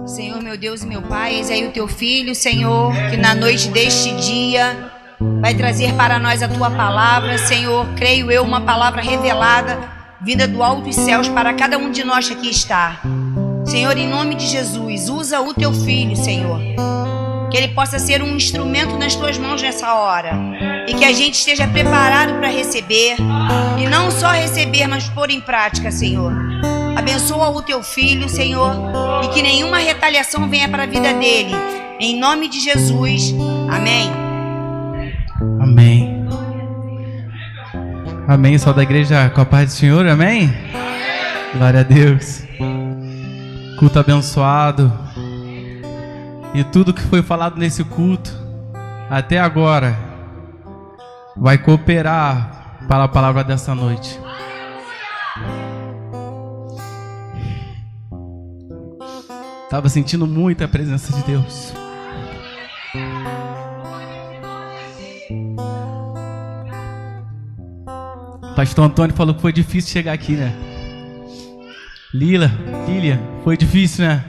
Senhor, meu Deus e meu Pai, eis aí o teu filho, Senhor, que na noite deste dia vai trazer para nós a tua palavra, Senhor. Creio eu, uma palavra revelada, vinda do alto dos céus para cada um de nós que aqui está. Senhor, em nome de Jesus, usa o teu filho, Senhor. Que ele possa ser um instrumento nas tuas mãos nessa hora. E que a gente esteja preparado para receber. E não só receber, mas pôr em prática, Senhor. Abençoa o teu filho, Senhor. E que nenhuma retaliação venha para a vida dele. Em nome de Jesus. Amém. Amém. Amém. Só da igreja com a paz do Senhor. Amém. Glória a Deus. Culto abençoado. E tudo que foi falado nesse culto até agora vai cooperar para a palavra dessa noite. Estava sentindo muito a presença de Deus. Pastor Antônio falou que foi difícil chegar aqui, né? Lilia, foi difícil, né?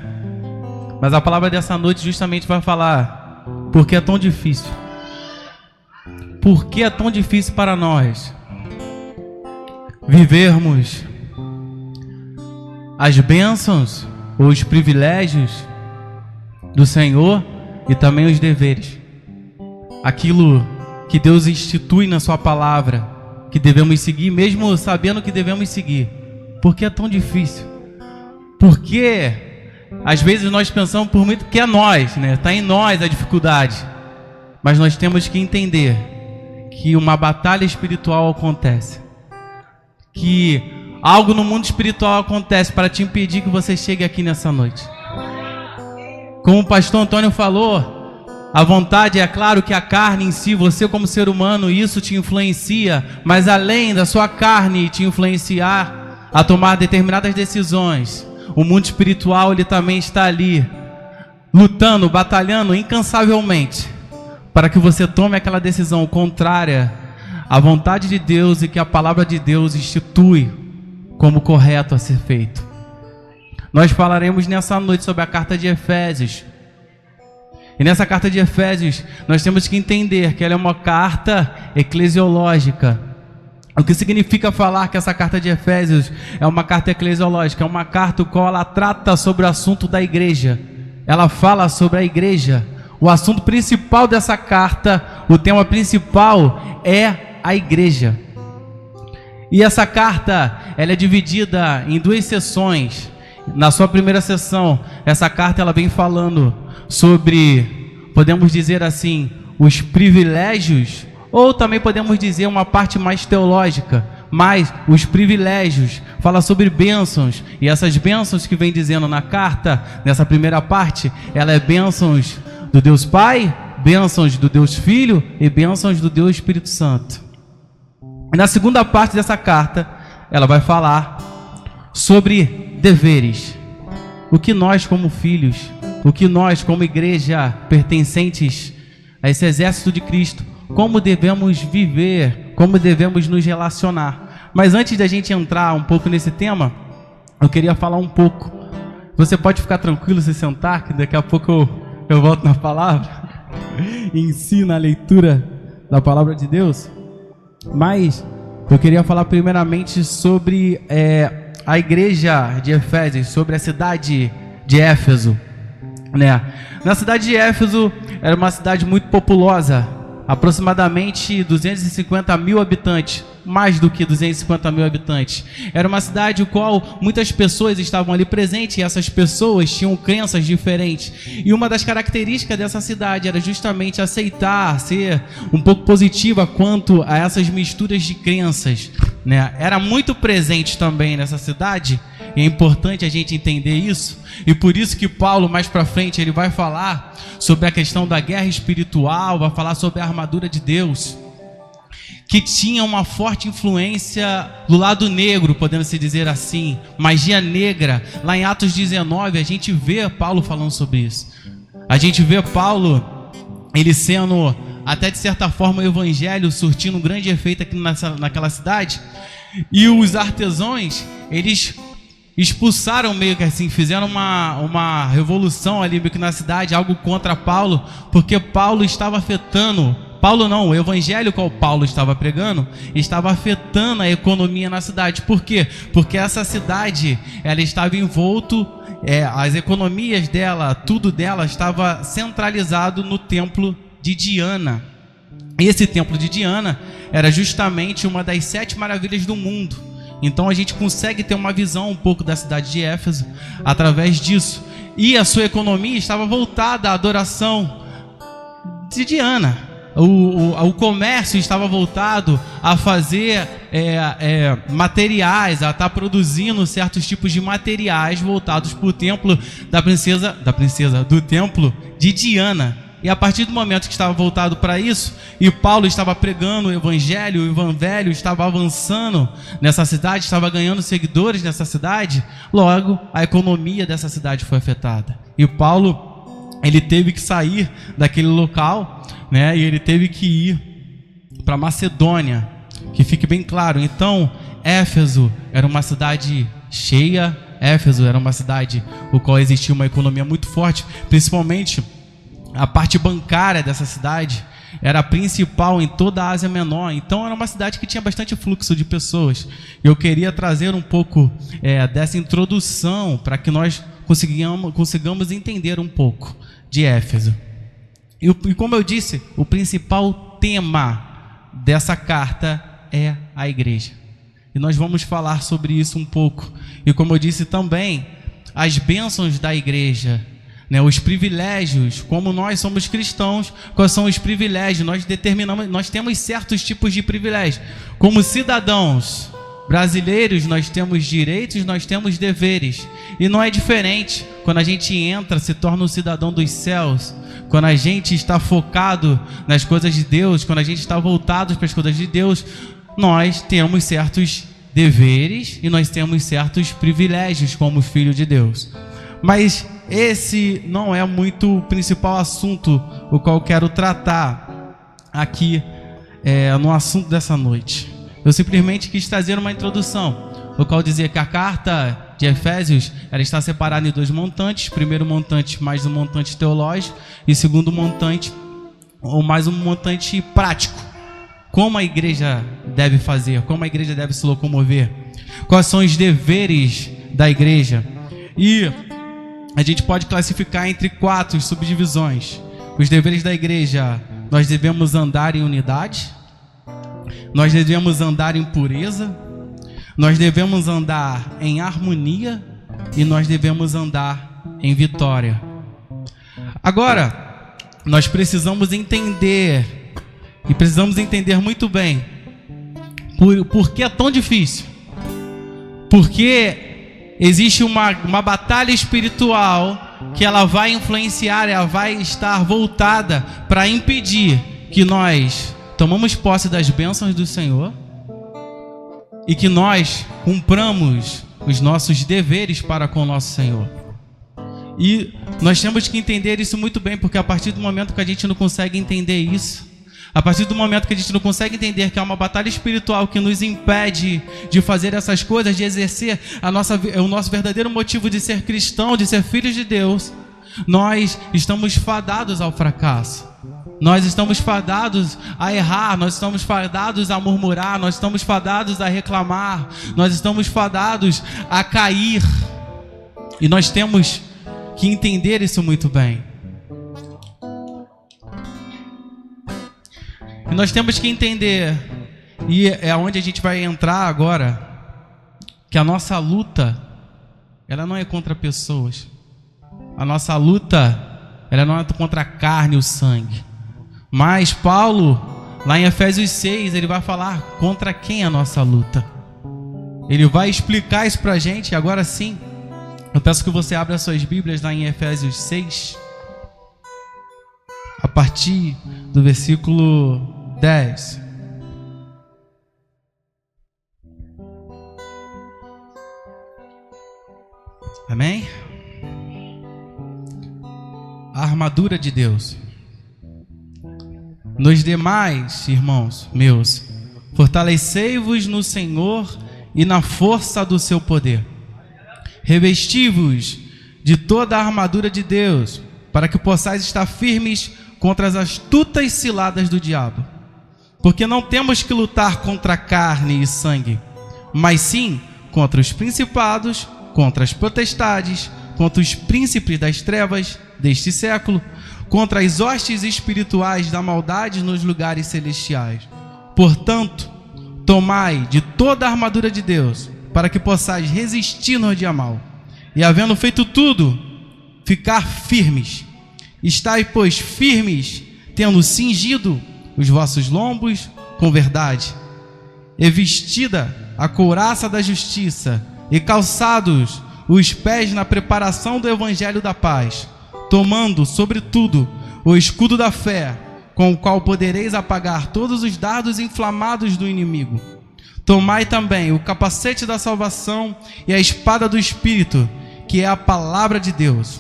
Mas a palavra dessa noite justamente vai falar por que é tão difícil. Por que é tão difícil para nós vivermos as bênçãos ou os privilégios do Senhor e também os deveres. Aquilo que Deus institui na sua palavra, que devemos seguir, mesmo sabendo que devemos seguir. Por que é tão difícil? Porque às vezes nós pensamos por muito que é nós, né? Está em nós a dificuldade. Mas nós temos que entender que uma batalha espiritual acontece. Que algo no mundo espiritual acontece para te impedir que você chegue aqui nessa noite. Como o pastor Antônio falou, a vontade, é claro que a carne em si, você como ser humano, isso te influencia. Mas além da sua carne te influenciar a tomar determinadas decisões, o mundo espiritual, ele também está ali, lutando, batalhando incansavelmente, para que você tome aquela decisão contrária à vontade de Deus e que a palavra de Deus institui como correto a ser feito. Nós falaremos nessa noite sobre a carta de Efésios. E nessa carta de Efésios, nós temos que entender que ela é uma carta eclesiológica. O que significa falar que essa carta de Efésios é uma carta eclesiológica? É uma carta qual ela trata sobre o assunto da igreja. Ela fala sobre a igreja. O assunto principal dessa carta, o tema principal é a igreja. E essa carta, ela é dividida em duas sessões. Na sua primeira sessão, essa carta ela vem falando sobre, podemos dizer assim, os privilégios, ou também podemos dizer uma parte mais teológica, mas os privilégios, fala sobre bênçãos, e essas bênçãos que vem dizendo na carta, nessa primeira parte, ela é bênçãos do Deus Pai, bênçãos do Deus Filho e bênçãos do Deus Espírito Santo. E na segunda parte dessa carta, ela vai falar sobre deveres, o que nós como filhos, o que nós como igreja pertencentes a esse exército de Cristo, como devemos viver, como devemos nos relacionar. Mas antes da gente entrar um pouco nesse tema, eu queria falar um pouco. Você pode ficar tranquilo, se sentar, que daqui a pouco eu volto na palavra e ensino a leitura da palavra de Deus. Mas eu queria falar primeiramente sobre a igreja de Efésios, sobre a cidade de Éfeso, né? Na cidade de Éfeso era uma cidade muito populosa, aproximadamente 250 mil habitantes, mais do que 250 mil habitantes. Era uma cidade em qual muitas pessoas estavam ali presentes, e essas pessoas tinham crenças diferentes. E uma das características dessa cidade era justamente aceitar, ser um pouco positiva quanto a essas misturas de crenças, né? Era muito presente também nessa cidade, e é importante a gente entender isso. E por isso que Paulo, mais para frente, ele vai falar sobre a questão da guerra espiritual, vai falar sobre a armadura de Deus, que tinha uma forte influência do lado negro, podemos dizer assim, magia negra. Lá em Atos 19, a gente vê Paulo falando sobre isso. A gente vê Paulo, ele sendo, até de certa forma, o evangelho surtindo um grande efeito aqui naquela cidade. E os artesãos, eles expulsaram meio que assim, fizeram uma revolução ali meio que na cidade, algo contra Paulo, porque Paulo estava afetando, Paulo não, o evangelho que o Paulo estava pregando, estava afetando a economia na cidade. Por quê? Porque essa cidade, ela estava envolto, as economias dela, tudo dela estava centralizado no templo de Diana. E esse templo de Diana era justamente uma das 7 maravilhas do mundo. Então a gente consegue ter uma visão um pouco da cidade de Éfeso através disso. E a sua economia estava voltada à adoração de Diana. O comércio estava voltado a fazer materiais, a estar produzindo certos tipos de materiais voltados para o templo do templo de Diana. E a partir do momento que estava voltado para isso, e Paulo estava pregando o evangelho estava avançando nessa cidade, estava ganhando seguidores nessa cidade, logo a economia dessa cidade foi afetada. E Paulo, ele teve que sair daquele local, né? E ele teve que ir para Macedônia, que fique bem claro. Então, Éfeso era uma cidade cheia, Éfeso era uma cidade no qual existia uma economia muito forte, principalmente a parte bancária dessa cidade era a principal em toda a Ásia Menor. Então era uma cidade que tinha bastante fluxo de pessoas. Eu queria trazer um pouco dessa introdução para que nós consigamos entender um pouco de Éfeso. E como eu disse, o principal tema dessa carta é a igreja. E nós vamos falar sobre isso um pouco. E como eu disse também, as bênçãos da igreja, né, os privilégios, como nós somos cristãos, quais são os privilégios? Nós temos certos tipos de privilégios. Como cidadãos brasileiros, nós temos direitos, nós temos deveres. E não é diferente quando a gente entra, se torna um cidadão dos céus, quando a gente está focado nas coisas de Deus, quando a gente está voltado para as coisas de Deus, nós temos certos deveres e nós temos certos privilégios como filho de Deus. Mas esse não é muito o principal assunto o qual eu quero tratar aqui no assunto dessa noite. Eu simplesmente quis trazer uma introdução, o qual dizia que a carta de Efésios ela está separada em 2 montantes. Primeiro montante mais um montante teológico e segundo montante ou mais um montante prático. Como a igreja deve fazer, como a igreja deve se locomover, quais são os deveres da igreja. E a gente pode classificar entre 4 subdivisões. Os deveres da igreja: nós devemos andar em unidade, nós devemos andar em pureza, nós devemos andar em harmonia e nós devemos andar em vitória. Agora, nós precisamos entender, e precisamos entender muito bem, por que é tão difícil. Porque existe uma batalha espiritual que ela vai influenciar, ela vai estar voltada para impedir que nós tomamos posse das bênçãos do Senhor e que nós cumpramos os nossos deveres para com o nosso Senhor. E nós temos que entender isso muito bem, porque a partir do momento que a gente não consegue entender isso, a partir do momento que a gente não consegue entender que há uma batalha espiritual que nos impede de fazer essas coisas, de exercer o nosso verdadeiro motivo de ser cristão, de ser filhos de Deus, nós estamos fadados ao fracasso. Nós estamos fadados a errar, nós estamos fadados a murmurar, nós estamos fadados a reclamar, nós estamos fadados a cair. E nós temos que entender isso muito bem. E nós temos que entender, e é onde a gente vai entrar agora, que a nossa luta, ela não é contra pessoas. A nossa luta, ela não é contra a carne e o sangue. Mas Paulo, lá em Efésios 6, ele vai falar contra quem é a nossa luta. Ele vai explicar isso pra gente. Agora sim, eu peço que você abra suas Bíblias lá em Efésios 6, a partir do versículo 10. Amém? A armadura de Deus. Nos demais, irmãos meus, fortalecei-vos no Senhor e na força do seu poder. Revesti-vos de toda a armadura de Deus, para que possais estar firmes contra as astutas ciladas do diabo. Porque não temos que lutar contra carne e sangue, mas sim contra os principados, contra as potestades, contra os príncipes das trevas deste século, contra as hostes espirituais da maldade nos lugares celestiais. Portanto, tomai de toda a armadura de Deus, para que possais resistir no dia mau, e havendo feito tudo, ficar firmes. Estai, pois, firmes, tendo cingido os vossos lombos com verdade, e vestida a couraça da justiça, e calçados os pés na preparação do evangelho da paz, tomando, sobretudo, o escudo da fé, com o qual podereis apagar todos os dardos inflamados do inimigo. Tomai também o capacete da salvação e a espada do Espírito, que é a palavra de Deus,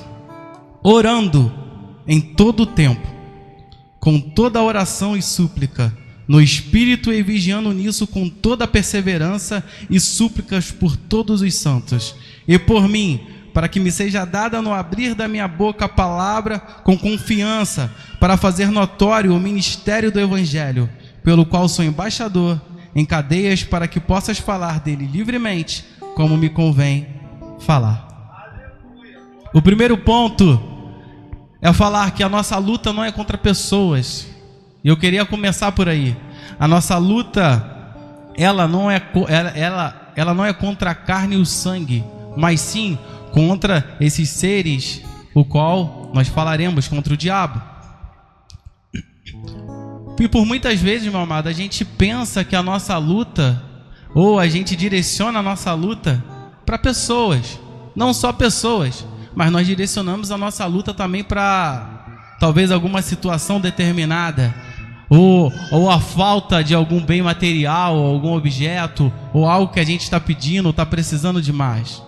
orando em todo o tempo, com toda oração e súplica, no Espírito, e vigiando nisso com toda perseverança e súplicas por todos os santos, e por mim, para que me seja dada no abrir da minha boca a palavra com confiança, para fazer notório o ministério do Evangelho, pelo qual sou embaixador em cadeias, para que possas falar dele livremente, como me convém falar. O primeiro ponto é falar que a nossa luta não é contra pessoas. E eu queria começar por aí. A nossa luta, ela não é contra a carne e o sangue, mas sim contra esses seres, o qual nós falaremos, contra o diabo. E por muitas vezes, meu amado, a gente pensa que a nossa luta, ou a gente direciona a nossa luta para pessoas, não só pessoas, mas nós direcionamos a nossa luta também para talvez alguma situação determinada, ou a falta de algum bem material, ou algum objeto, ou algo que a gente está pedindo, ou está precisando demais.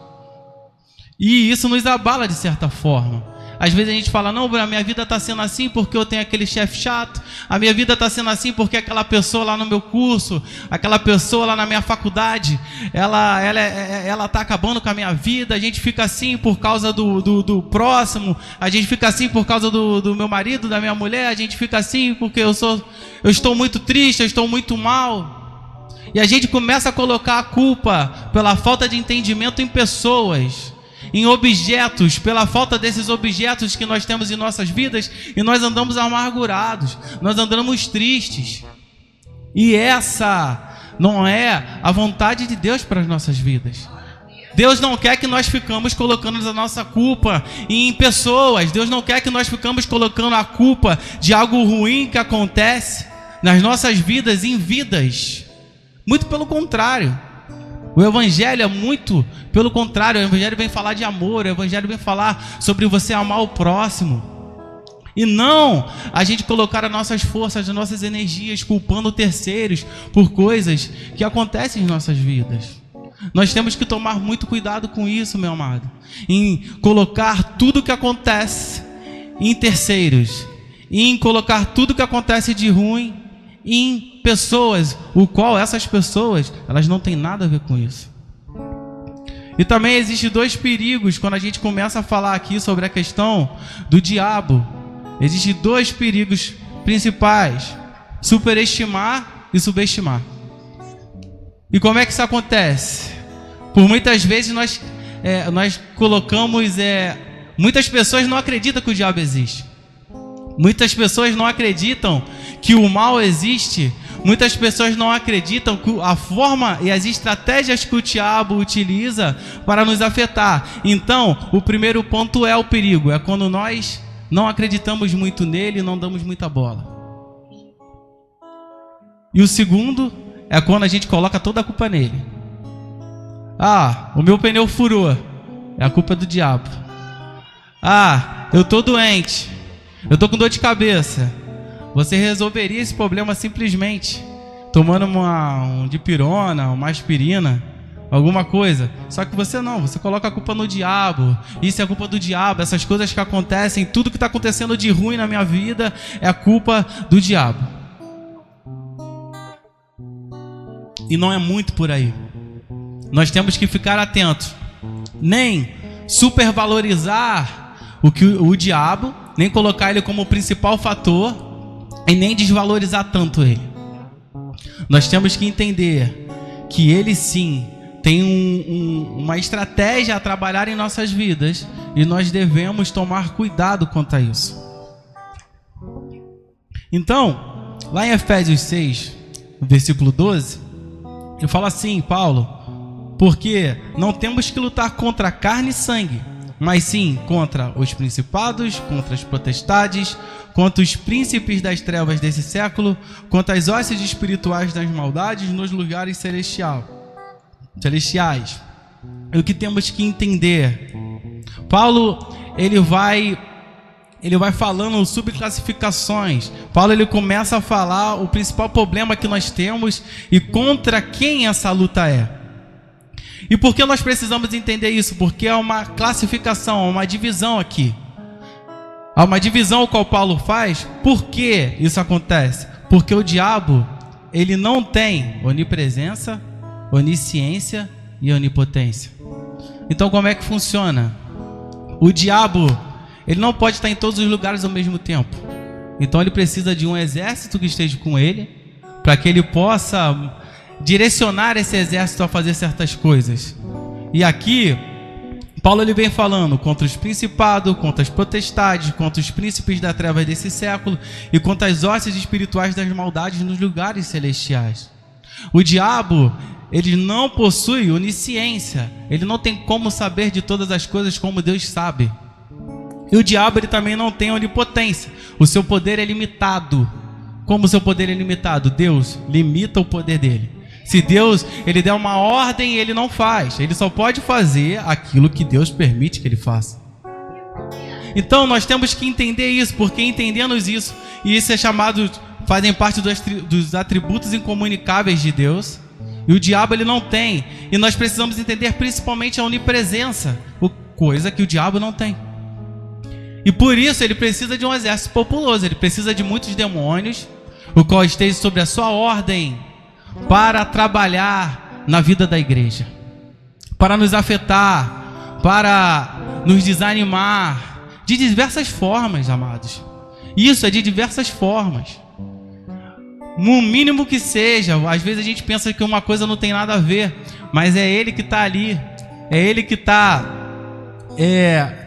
E isso nos abala de certa forma. Às vezes a gente fala, não, a minha vida está sendo assim porque eu tenho aquele chefe chato, a minha vida está sendo assim porque aquela pessoa lá no meu curso, aquela pessoa lá na minha faculdade, ela está acabando com a minha vida. A gente fica assim por causa do próximo, a gente fica assim por causa do meu marido, da minha mulher, a gente fica assim porque eu estou muito triste, eu estou muito mal. E a gente começa a colocar a culpa pela falta de entendimento em pessoas, em objetos, pela falta desses objetos que nós temos em nossas vidas, e nós andamos amargurados, nós andamos tristes. E essa não é a vontade de Deus para as nossas vidas. Deus não quer que nós ficamos colocando a nossa culpa em pessoas. Deus não quer que nós ficamos colocando a culpa de algo ruim que acontece nas nossas vidas em vidas. Muito pelo contrário. O Evangelho é muito pelo contrário. O Evangelho vem falar de amor, o Evangelho vem falar sobre você amar o próximo. E não a gente colocar as nossas forças, as nossas energias culpando terceiros por coisas que acontecem em nossas vidas. Nós temos que tomar muito cuidado com isso, meu amado, em colocar tudo que acontece em terceiros, em colocar tudo que acontece de ruim em pessoas, o qual essas pessoas, elas não têm nada a ver com isso. E também existem dois perigos quando a gente começa a falar aqui sobre a questão do diabo. Existem dois perigos principais: superestimar e subestimar. E como é que isso acontece? Por muitas vezes nós colocamos... muitas pessoas não acreditam que o diabo existe. Muitas pessoas não acreditam que o mal existe. Muitas pessoas não acreditam que a forma e as estratégias que o diabo utiliza para nos afetar. Então, o primeiro ponto é o perigo. É quando nós não acreditamos muito nele e não damos muita bola. E o segundo é quando a gente coloca toda a culpa nele. Ah, o meu pneu furou. É a culpa do diabo. Ah, eu estou doente. Eu estou com dor de cabeça. Você resolveria esse problema simplesmente tomando um dipirona, uma aspirina, alguma coisa. Só que você não, você coloca a culpa no diabo. Isso é a culpa do diabo. Essas coisas que acontecem, tudo que está acontecendo de ruim na minha vida é a culpa do diabo. E não é muito por aí. Nós temos que ficar atentos nem supervalorizar o diabo, nem colocar ele como principal fator e nem desvalorizar tanto ele. Nós temos que entender que ele sim tem uma estratégia a trabalhar em nossas vidas e nós devemos tomar cuidado quanto a isso. Então, lá em Efésios 6, versículo 12, eu falo assim, Paulo: porque não temos que lutar contra a carne e sangue, mas sim contra os principados, contra as potestades, contra os príncipes das trevas desse século, contra as hostes espirituais das maldades nos lugares celestiais. E o que temos que entender? Paulo, ele vai falando subclassificações. Paulo, ele começa a falar o principal problema que nós temos e contra quem essa luta é. E por que nós precisamos entender isso? Porque é uma classificação, uma divisão aqui. Há uma divisão qual Paulo faz. Por que isso acontece? Porque o diabo, ele não tem onipresença, onisciência e onipotência. Então como é que funciona? O diabo, ele não pode estar em todos os lugares ao mesmo tempo. Então ele precisa de um exército que esteja com ele, para que ele possa direcionar esse exército a fazer certas coisas. E aqui Paulo, ele vem falando contra os principados, contra as potestades, contra os príncipes da treva desse século e contra as hostes espirituais das maldades nos lugares celestiais. O diabo, ele não possui onisciência, ele não tem como saber de todas as coisas como Deus sabe. E o diabo, ele também não tem onipotência, o seu poder é limitado. Como o seu poder é limitado? Deus limita o poder dele. Se Deus, ele der uma ordem, ele não faz. Ele só pode fazer aquilo que Deus permite que ele faça. Então nós temos que entender isso, porque entendendo isso, e isso é chamado, fazem parte dos atributos incomunicáveis de Deus, e o diabo ele não tem. E nós precisamos entender principalmente a onipresença, coisa que o diabo não tem. E por isso ele precisa de um exército populoso, ele precisa de muitos demônios, o qual esteja sobre a sua ordem, para trabalhar na vida da igreja, para nos afetar, para nos desanimar, de diversas formas, amados. Isso é de diversas formas. No mínimo que seja, às vezes a gente pensa que uma coisa não tem nada a ver, mas é ele que está ali, é ele que está,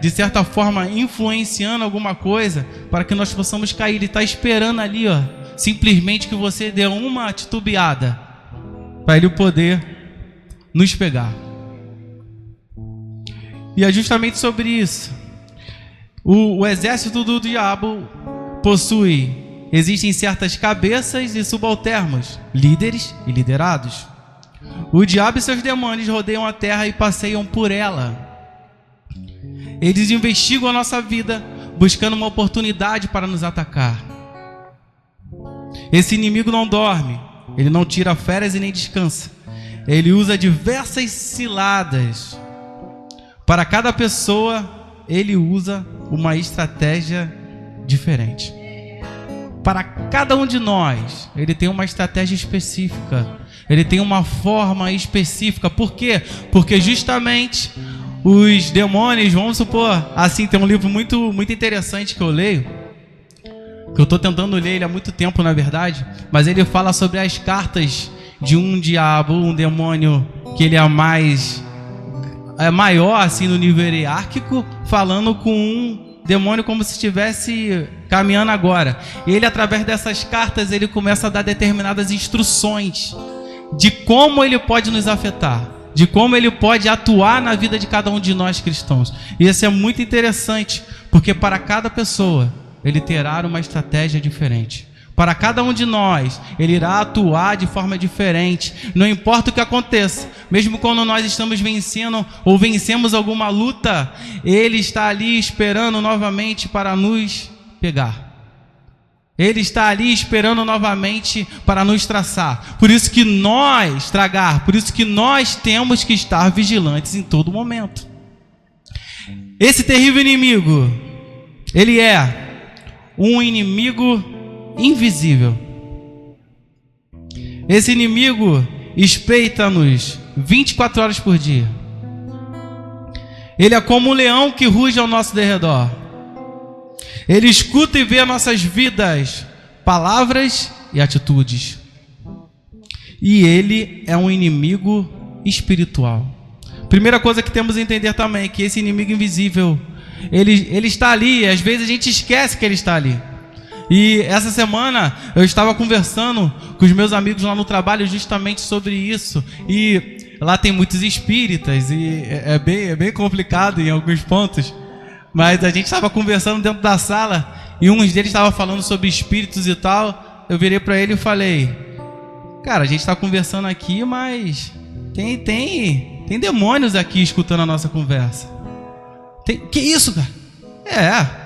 de certa forma, influenciando alguma coisa para que nós possamos cair. Ele está esperando ali, ó, simplesmente que você dê uma titubeada para ele poder nos pegar. E é justamente sobre isso. O exército do diabo existem certas cabeças e subalternos, líderes e liderados. O diabo e seus demônios rodeiam a terra e passeiam por ela. Eles investigam a nossa vida, buscando uma oportunidade para nos atacar. Esse inimigo não dorme, ele não tira férias e nem descansa. Ele usa diversas ciladas. Para cada pessoa, ele usa uma estratégia diferente. Para cada um de nós, ele tem uma estratégia específica. Ele tem uma forma específica. Por quê? Porque justamente os demônios, vamos supor, assim, tem um livro muito, muito interessante que eu leio, que eu estou tentando ler ele há muito tempo, na verdade, mas ele fala sobre as cartas de um diabo, um demônio que ele é maior, assim, no nível hierárquico, falando com um demônio como se estivesse caminhando agora. E ele, através dessas cartas, ele começa a dar determinadas instruções de como ele pode nos afetar, de como ele pode atuar na vida de cada um de nós cristãos. E isso é muito interessante, porque para cada pessoa ele terá uma estratégia diferente. Para cada um de nós, ele irá atuar de forma diferente. Não importa o que aconteça, mesmo quando nós estamos vencendo ou vencemos alguma luta, ele está ali esperando novamente para nos pegar. Ele está ali esperando novamente para nos traçar. Por isso que nós temos que estar vigilantes em todo momento. Esse terrível inimigo, ele é um inimigo invisível. Esse inimigo espreita-nos 24 horas por dia. Ele é como um leão que ruge ao nosso derredor. Ele escuta e vê nossas vidas, palavras e atitudes. E ele é um inimigo espiritual. Primeira coisa que temos a entender também é que esse inimigo invisível, ele está ali, e às vezes a gente esquece que ele está ali. E essa semana eu estava conversando com os meus amigos lá no trabalho justamente sobre isso. E lá tem muitos espíritas e é bem complicado em alguns pontos. Mas a gente estava conversando dentro da sala e um deles estava falando sobre espíritos e tal. Eu virei para ele e falei: cara, a gente está conversando aqui, mas tem demônios aqui escutando a nossa conversa. Que isso, cara?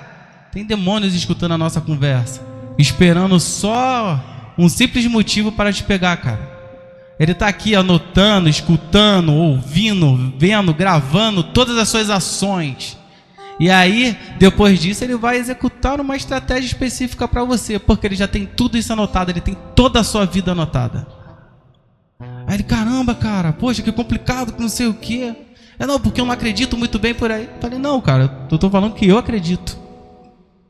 Tem demônios escutando a nossa conversa, esperando só um simples motivo para te pegar, cara. Ele está aqui anotando, escutando, ouvindo, vendo, gravando todas as suas ações. E aí, depois disso, ele vai executar uma estratégia específica para você, porque ele já tem tudo isso anotado, ele tem toda a sua vida anotada. Aí ele: caramba, cara, poxa, que complicado, que não sei o quê. Não, porque eu não acredito muito bem por aí. Eu falei: não, cara, eu estou falando que eu acredito.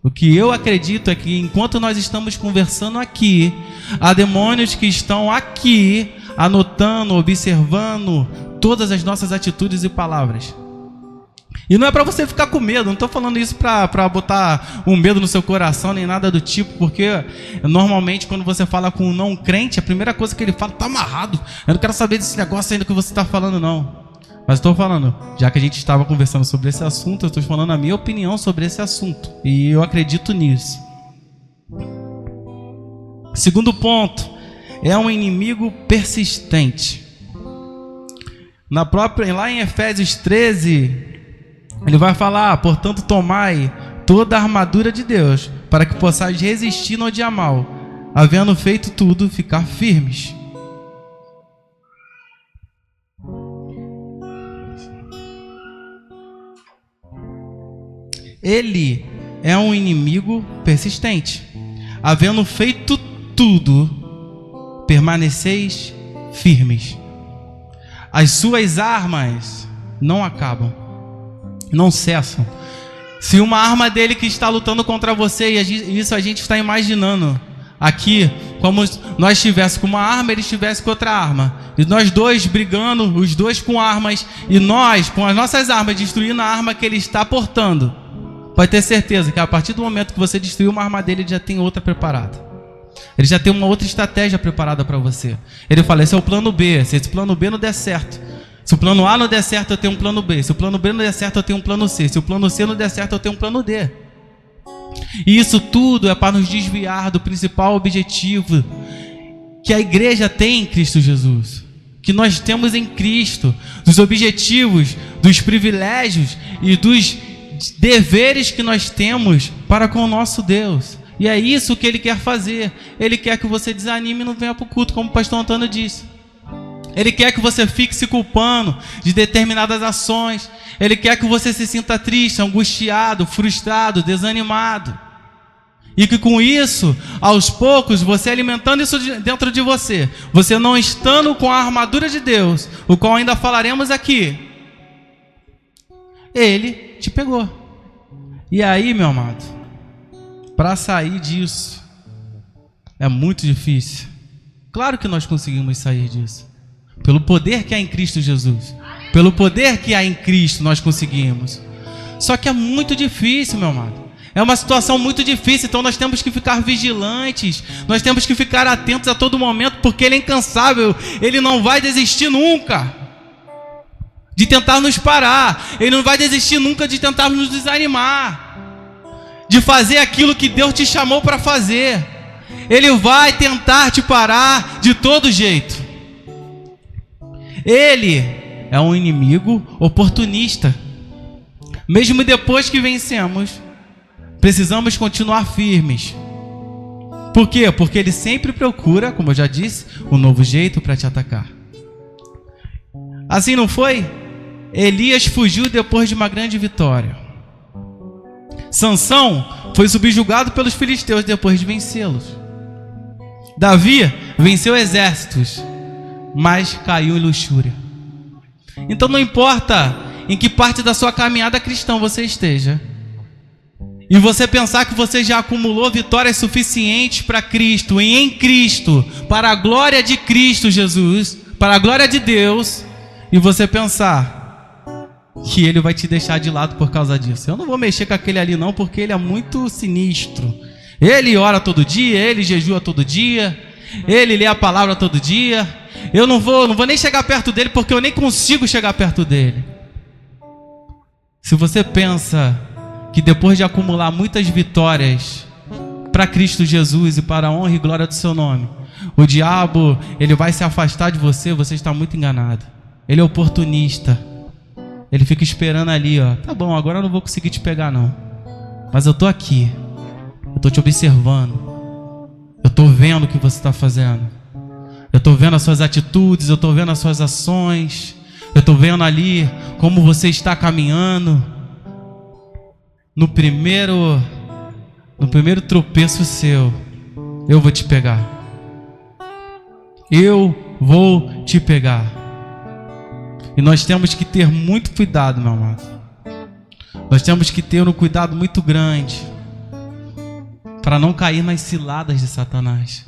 O que eu acredito é que enquanto nós estamos conversando aqui, há demônios que estão aqui, anotando, observando todas as nossas atitudes e palavras. E não é para você ficar com medo, não estou falando isso para botar um medo no seu coração, nem nada do tipo, porque normalmente quando você fala com um não crente, a primeira coisa que ele fala: está amarrado, eu não quero saber desse negócio ainda que você está falando, não. Mas estou falando, já que a gente estava conversando sobre esse assunto, eu estou falando a minha opinião sobre esse assunto, e eu acredito nisso. Segundo ponto, é um inimigo persistente. Lá em Efésios 13, ele vai falar: portanto, tomai toda a armadura de Deus, para que possais resistir no dia mal, havendo feito tudo, ficar firmes. Ele é um inimigo persistente. Havendo feito tudo, permaneceis firmes. As suas armas não acabam, não cessam. Se uma arma dele que está lutando contra você, e isso a gente está imaginando aqui, como nós estivéssemos com uma arma, ele estivesse com outra arma, e nós dois brigando, os dois com armas, e nós com as nossas armas destruindo a arma que ele está portando, pode ter certeza que a partir do momento que você destruir uma arma dele, ele já tem outra preparada. Ele já tem uma outra estratégia preparada para você. Ele fala: esse é o plano B. Se esse plano B não der certo, se o plano A não der certo, eu tenho um plano B. Se o plano B não der certo, eu tenho um plano C. Se o plano C não der certo, eu tenho um plano D. E isso tudo é para nos desviar do principal objetivo que a igreja tem em Cristo Jesus, que nós temos em Cristo, dos objetivos, dos privilégios e dos deveres que nós temos para com o nosso Deus. E é isso que ele quer fazer. Ele quer que você desanime e não venha para o culto, como o pastor Antônio disse. Ele quer que você fique se culpando de determinadas ações. Ele quer que você se sinta triste, angustiado, frustrado, desanimado. E que com isso, aos poucos, você alimentando isso dentro de você, você não estando com a armadura de Deus, o qual ainda falaremos aqui, ele te pegou. E aí, meu amado, para sair disso é muito difícil. Claro que nós conseguimos sair disso, pelo poder que há em Cristo Jesus. Pelo poder que há em Cristo nós conseguimos. Só que é muito difícil, meu amado. É uma situação muito difícil, então nós temos que ficar vigilantes. Nós temos que ficar atentos a todo momento, porque ele é incansável. Ele não vai desistir nunca de tentar nos parar. Ele não vai desistir nunca de tentar nos desanimar, de fazer aquilo que Deus te chamou para fazer. Ele vai tentar te parar de todo jeito. Ele é um inimigo oportunista. Mesmo depois que vencemos, precisamos continuar firmes. Por quê? Porque ele sempre procura, como eu já disse, um novo jeito para te atacar. Assim não foi? Elias fugiu depois de uma grande vitória. Sansão foi subjugado pelos filisteus depois de vencê-los. Davi venceu exércitos, mas caiu em luxúria. Então não importa em que parte da sua caminhada cristã você esteja. E você pensar que você já acumulou vitórias suficientes para Cristo, e em Cristo, para a glória de Cristo Jesus, para a glória de Deus, e você pensar que Ele vai te deixar de lado por causa disso. Eu não vou mexer com aquele ali não, porque ele é muito sinistro. Ele ora todo dia, ele jejua todo dia, ele lê a palavra todo dia. Eu não vou nem chegar perto dele, porque eu nem consigo chegar perto dele. Se você pensa que depois de acumular muitas vitórias para Cristo Jesus e para a honra e glória do seu nome, o diabo, ele vai se afastar de você, você está muito enganado. Ele é oportunista. Ele fica esperando ali, ó. Tá bom, agora eu não vou conseguir te pegar não, mas eu tô aqui, eu tô te observando, eu tô vendo o que você está fazendo, eu tô vendo as suas atitudes, eu tô vendo as suas ações, eu tô vendo ali como você está caminhando. No primeiro tropeço seu, eu vou te pegar. Eu vou te pegar. E nós temos que ter muito cuidado, meu amado. Nós temos que ter um cuidado muito grande para não cair nas ciladas de Satanás.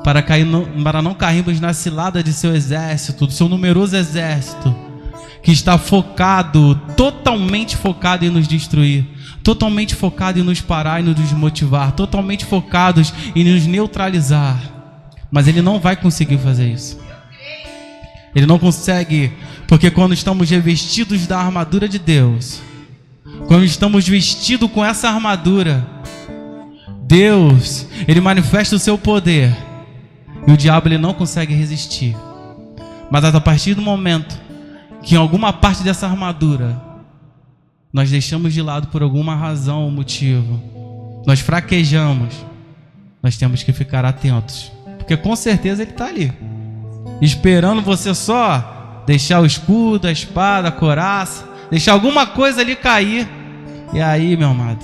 Para não cairmos nas ciladas de seu exército, do seu numeroso exército, que está totalmente focado em nos destruir, totalmente focado em nos parar e nos desmotivar, totalmente focados em nos neutralizar. Mas ele não vai conseguir fazer isso. Ele não consegue, porque quando estamos revestidos da armadura de Deus, quando estamos vestidos com essa armadura, Deus, Ele manifesta o seu poder, e o diabo ele não consegue resistir. Mas a partir do momento que em alguma parte dessa armadura nós deixamos de lado por alguma razão ou motivo, nós fraquejamos, nós temos que ficar atentos, porque com certeza ele está ali, esperando você só deixar o escudo, a espada, a couraça, deixar alguma coisa ali cair. E aí, meu amado,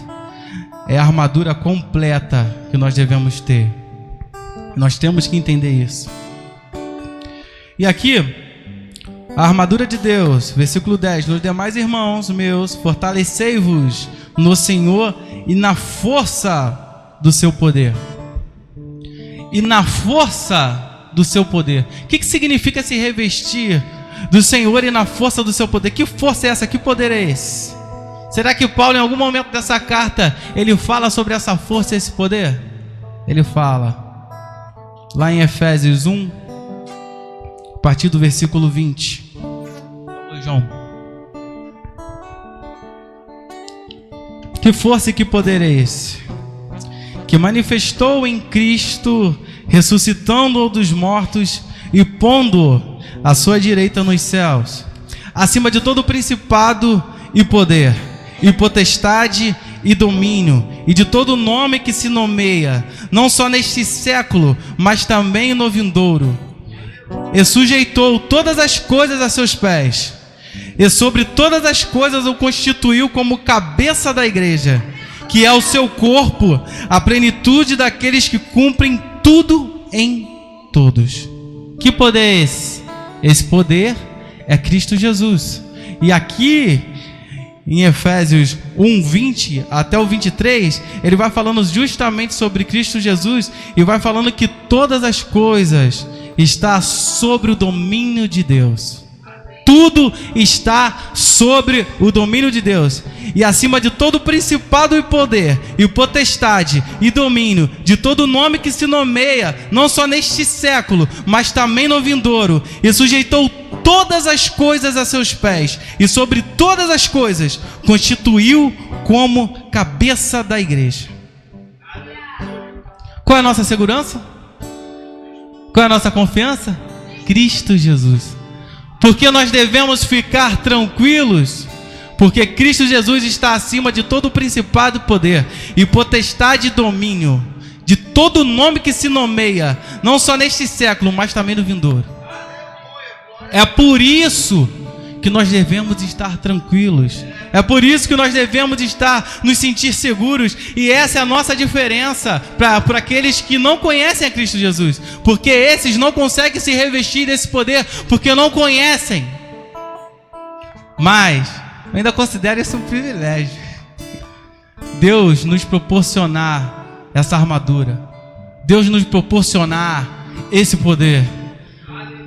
é a armadura completa que nós devemos ter. Nós temos que entender isso. E aqui, a armadura de Deus, versículo 10: nos demais irmãos meus, fortalecei-vos no Senhor e na força do seu poder. E na força do seu poder. O que significa se revestir do Senhor e na força do seu poder? Que força é essa? Que poder é esse? Será que Paulo, em algum momento dessa carta, ele fala sobre essa força e esse poder? Ele fala lá em Efésios 1, a partir do versículo 20. Oi, João. Que força e que poder é esse? Que manifestou em Cristo, ressuscitando-o dos mortos e pondo-o à sua direita nos céus, acima de todo principado e poder, e potestade e domínio, e de todo nome que se nomeia, não só neste século, mas também no vindouro. E sujeitou todas as coisas a seus pés, e sobre todas as coisas o constituiu como cabeça da igreja, que é o seu corpo, a plenitude daqueles que cumprem tudo em todos. Que poder é esse? Esse poder é Cristo Jesus. E aqui em Efésios 1, 20 até o 23, ele vai falando justamente sobre Cristo Jesus, e vai falando que todas as coisas estão sobre o domínio de Deus. Tudo está sobre o domínio de Deus, e acima de todo principado e poder, e potestade e domínio, de todo nome que se nomeia, não só neste século, mas também no vindouro, e sujeitou todas as coisas a seus pés, e sobre todas as coisas constituiu como cabeça da igreja. Qual é a nossa segurança? Qual é a nossa confiança? Cristo Jesus. Porque nós devemos ficar tranquilos? Porque Cristo Jesus está acima de todo principado e poder, e potestade e domínio, de todo nome que se nomeia, não só neste século, mas também no vindouro. É por isso que nós devemos estar tranquilos. É por isso que nós devemos nos sentir seguros. E essa é a nossa diferença para aqueles que não conhecem a Cristo Jesus. Porque esses não conseguem se revestir desse poder, porque não conhecem. Mas eu ainda considero isso um privilégio. Deus nos proporcionar essa armadura, Deus nos proporcionar esse poder,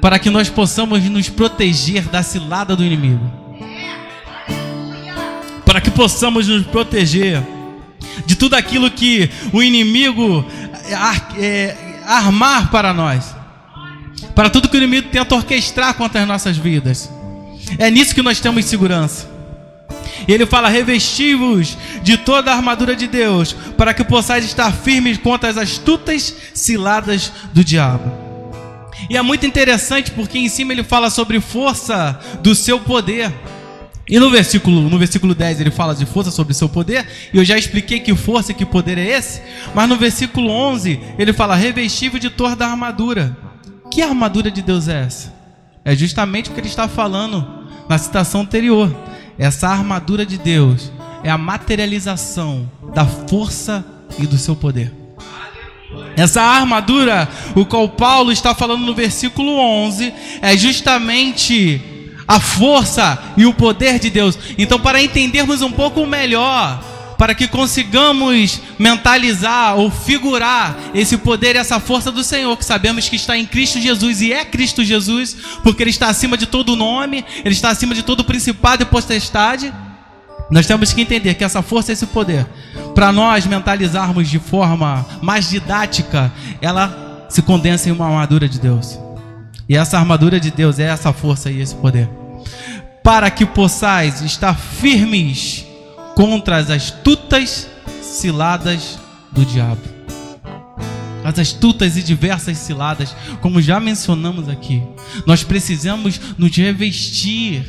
para que nós possamos nos proteger da cilada do inimigo, para que possamos nos proteger de tudo aquilo que o inimigo armar para nós, para tudo que o inimigo tenta orquestrar contra as nossas vidas. É nisso que nós temos segurança. E ele fala: revesti-vos de toda a armadura de Deus, para que possais estar firmes contra as astutas ciladas do diabo. E é muito interessante porque em cima ele fala sobre força do seu poder. E no versículo 10 ele fala de força sobre o seu poder, e eu já expliquei que força e que poder é esse. Mas no versículo 11 ele fala: revesti-vos de toda a armadura. Que armadura de Deus é essa? É justamente o que ele está falando na citação anterior. Essa armadura de Deus é a materialização da força e do seu poder. Essa armadura, o qual Paulo está falando no versículo 11, é justamente a força e o poder de Deus. Então, para entendermos um pouco melhor, para que consigamos mentalizar ou figurar esse poder e essa força do Senhor, que sabemos que está em Cristo Jesus, e é Cristo Jesus, porque Ele está acima de todo nome, Ele está acima de todo principado e potestade. Nós temos que entender que essa força e esse poder, para nós mentalizarmos de forma mais didática, ela se condensa em uma armadura de Deus. E essa armadura de Deus é essa força e esse poder, para que possais estar firmes contra as astutas ciladas do diabo. As astutas e diversas ciladas, como já mencionamos aqui, nós precisamos nos revestir.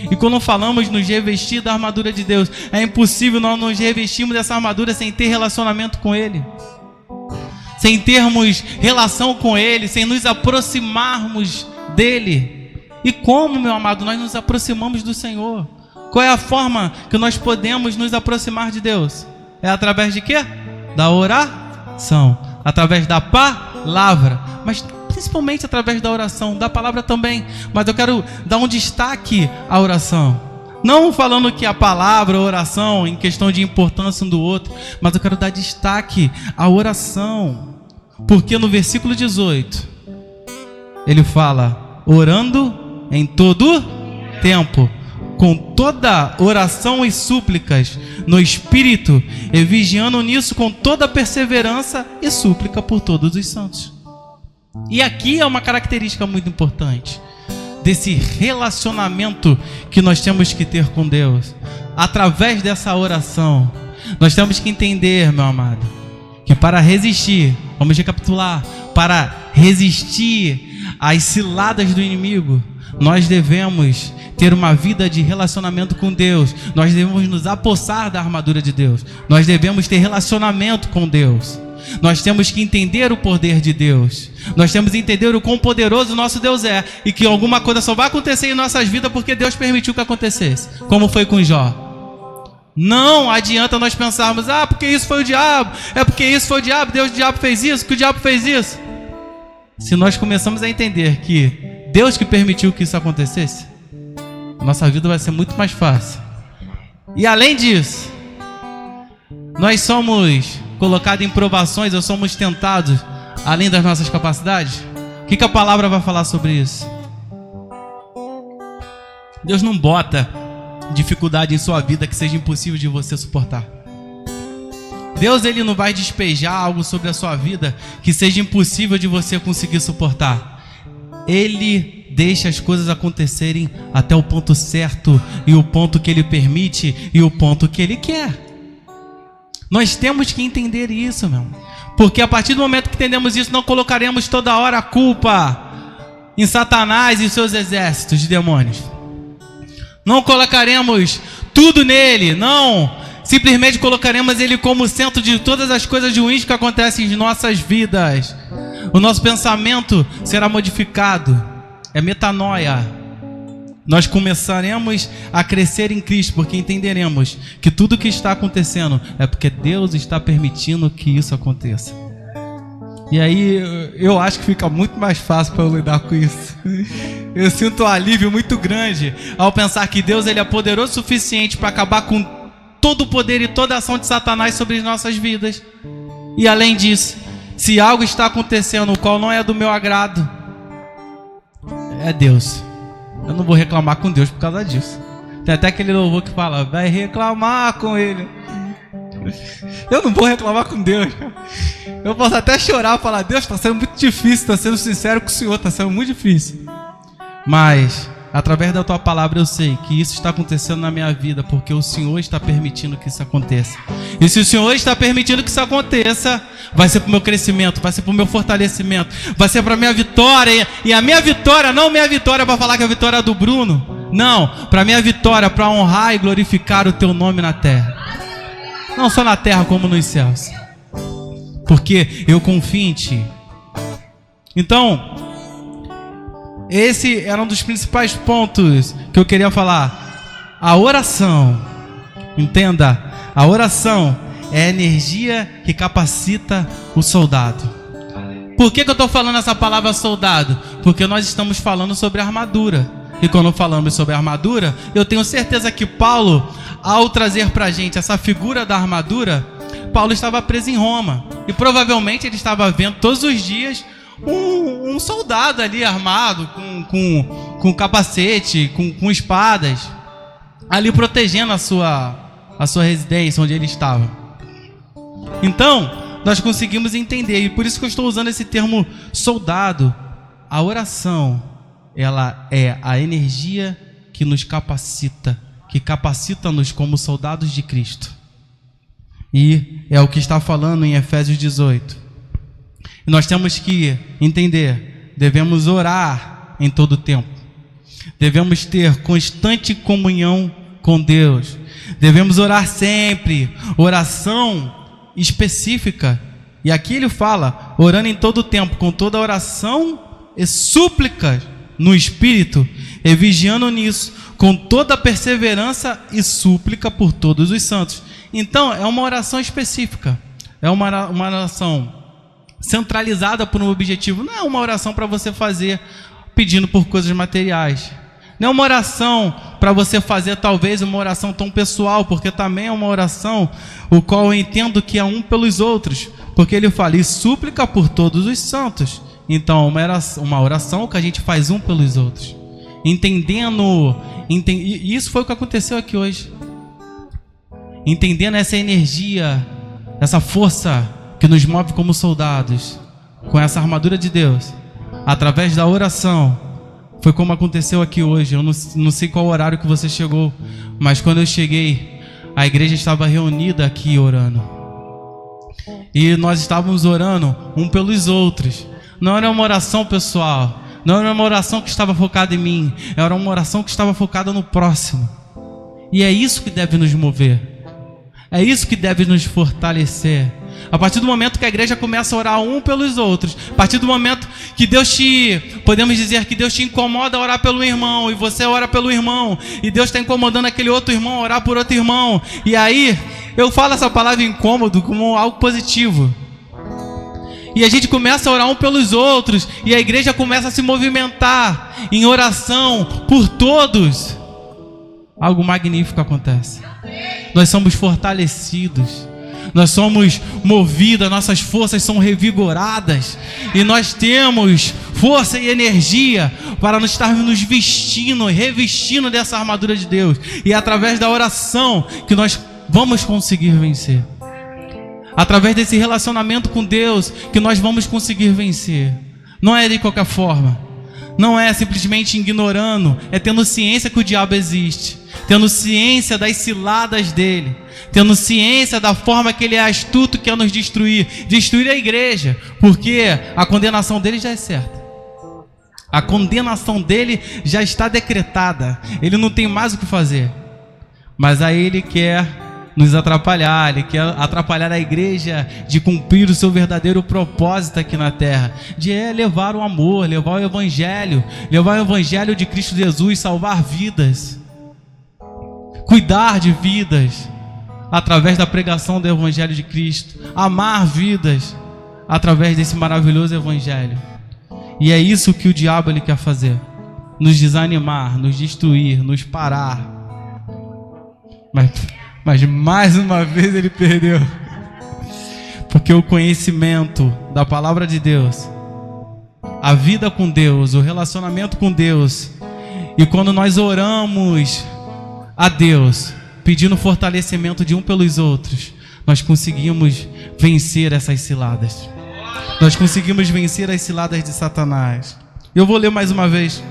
E quando falamos nos revestir da armadura de Deus, é impossível nós nos revestirmos dessa armadura sem ter relacionamento com Ele, sem termos relação com Ele, sem nos aproximarmos dEle. E como, meu amado, nós nos aproximamos do Senhor? Qual é a forma que nós podemos nos aproximar de Deus? É através de quê? Da oração, através da palavra, mas principalmente através da oração, da palavra também. Mas eu quero dar um destaque à oração, não falando que a palavra, a oração, em questão de importância um do outro, mas eu quero dar destaque à oração, porque no versículo 18 ele fala: orando em todo tempo, com toda oração e súplicas no Espírito, e vigiando nisso com toda perseverança e súplica por todos os santos. E aqui é uma característica muito importante desse relacionamento que nós temos que ter com Deus. Através dessa oração, nós temos que entender, meu amado, que para resistir, vamos recapitular, para resistir às ciladas do inimigo, nós devemos ter uma vida de relacionamento com Deus. Nós devemos nos apossar da armadura de Deus. Nós devemos ter relacionamento com Deus. Nós temos que entender o poder de Deus. Nós temos que entender o quão poderoso o nosso Deus é, e que alguma coisa só vai acontecer em nossas vidas porque Deus permitiu que acontecesse, como foi com Jó. Não adianta nós pensarmos: ah, porque isso foi o diabo, é porque isso foi o diabo, o diabo fez isso, que o diabo fez isso. Se nós começamos a entender que Deus que permitiu que isso acontecesse, nossa vida vai ser muito mais fácil. E além disso, nós somos colocados em provações, ou somos tentados além das nossas capacidades. O que a palavra vai falar sobre isso? Deus não bota dificuldade em sua vida que seja impossível de você suportar. Deus, Ele não vai despejar algo sobre a sua vida que seja impossível de você conseguir suportar. Ele deixa as coisas acontecerem até o ponto certo, e o ponto que Ele permite, e o ponto que Ele quer. Nós temos que entender isso, meu. Porque a partir do momento que entendemos isso, não colocaremos toda hora a culpa em Satanás e seus exércitos de demônios. Não colocaremos tudo nele, não. Simplesmente colocaremos ele como centro de todas as coisas ruins que acontecem em nossas vidas. O nosso pensamento será modificado. É metanoia. Nós começaremos a crescer em Cristo, porque entenderemos que tudo que está acontecendo é porque Deus está permitindo que isso aconteça. E aí eu acho que fica muito mais fácil para eu lidar com isso. Eu sinto um alívio muito grande ao pensar que Deus, ele é poderoso o suficiente para acabar com todo o poder e toda a ação de Satanás sobre as nossas vidas. E além disso, se algo está acontecendo o qual não é do meu agrado, é Deus. Eu não vou reclamar com Deus por causa disso. Tem até aquele louvor que fala, vai reclamar com ele. Eu não vou reclamar com Deus. Eu posso até chorar e falar, Deus, está sendo muito difícil, está sendo sincero com o Senhor, está sendo muito difícil. Mas, através da tua palavra eu sei que isso está acontecendo na minha vida, porque o Senhor está permitindo que isso aconteça. E se o Senhor está permitindo que isso aconteça, vai ser para o meu crescimento, vai ser para o meu fortalecimento, vai ser para a minha vitória. E a minha vitória, não minha vitória para falar que a vitória é do Bruno. Não, para a minha vitória, para honrar e glorificar o teu nome na terra. Não só na terra como nos céus. Porque eu confio em ti. Então, esse era um dos principais pontos que eu queria falar. A oração, entenda, a oração é a energia que capacita o soldado. Por que eu estou falando essa palavra soldado? Porque nós estamos falando sobre armadura. E quando falamos sobre armadura, eu tenho certeza que Paulo, ao trazer para a gente essa figura da armadura, Paulo estava preso em Roma. E provavelmente ele estava vendo todos os dias um soldado ali armado, com capacete, com espadas, ali protegendo a sua residência, onde ele estava. Então, nós conseguimos entender, e por isso que eu estou usando esse termo soldado. A oração, ela é a energia que nos capacita, que capacita-nos como soldados de Cristo. E é o que está falando em Efésios 18. E nós temos que entender, devemos orar em todo tempo. Devemos ter constante comunhão com Deus. Devemos orar sempre, oração específica. E aqui ele fala, orando em todo tempo, com toda oração e súplica no Espírito, e vigiando nisso, com toda perseverança e súplica por todos os santos. Então, é uma oração específica, é uma oração centralizada por um objetivo. Não é uma oração para você fazer pedindo por coisas materiais. Não é uma oração para você fazer, talvez, uma oração tão pessoal, porque também é uma oração o qual eu entendo que é um pelos outros, porque ele fala, e súplica por todos os santos. Então, uma oração que a gente faz um pelos outros, e isso foi o que aconteceu aqui hoje. Entendendo essa energia, essa força que nos move como soldados, com essa armadura de Deus, através da oração, foi como aconteceu aqui hoje. Eu não sei qual horário que você chegou, mas quando eu cheguei, a igreja estava reunida aqui orando, e nós estávamos orando um pelos outros. Não era uma oração pessoal, não era uma oração que estava focada em mim, era uma oração que estava focada no próximo. E é isso que deve nos mover, é isso que deve nos fortalecer. A partir do momento que a igreja começa a orar um pelos outros, a partir do momento que podemos dizer que Deus te incomoda a orar pelo irmão, e você ora pelo irmão, e Deus está incomodando aquele outro irmão a orar por outro irmão, e aí eu falo essa palavra incômodo como algo positivo. E a gente começa a orar um pelos outros, e a igreja começa a se movimentar em oração por todos. Algo magnífico acontece. Nós somos fortalecidos, nós somos movidos, nossas forças são revigoradas, e nós temos força e energia para nos estarmos nos vestindo, revestindo dessa armadura de Deus. E é através da oração que nós vamos conseguir vencer. Através desse relacionamento com Deus que nós vamos conseguir vencer. Não é de qualquer forma, não é simplesmente ignorando, é tendo ciência que o diabo existe, tendo ciência das ciladas dele, tendo ciência da forma que ele é astuto, que é nos destruir a igreja, porque a condenação dele já é certa. A condenação dele já está decretada, ele não tem mais o que fazer. Mas aí ele quer nos atrapalhar, ele quer atrapalhar a igreja de cumprir o seu verdadeiro propósito aqui na terra, de levar o amor, levar o evangelho de Cristo Jesus, salvar vidas, cuidar de vidas através da pregação do evangelho de Cristo, amar vidas através desse maravilhoso evangelho. E é isso que o diabo ele quer fazer: nos desanimar, nos destruir, nos parar. Mas mais uma vez ele perdeu. Porque o conhecimento da palavra de Deus, a vida com Deus, o relacionamento com Deus, e quando nós oramos a Deus, pedindo fortalecimento de um pelos outros, nós conseguimos vencer essas ciladas. Nós conseguimos vencer as ciladas de Satanás. Eu vou ler mais uma vez.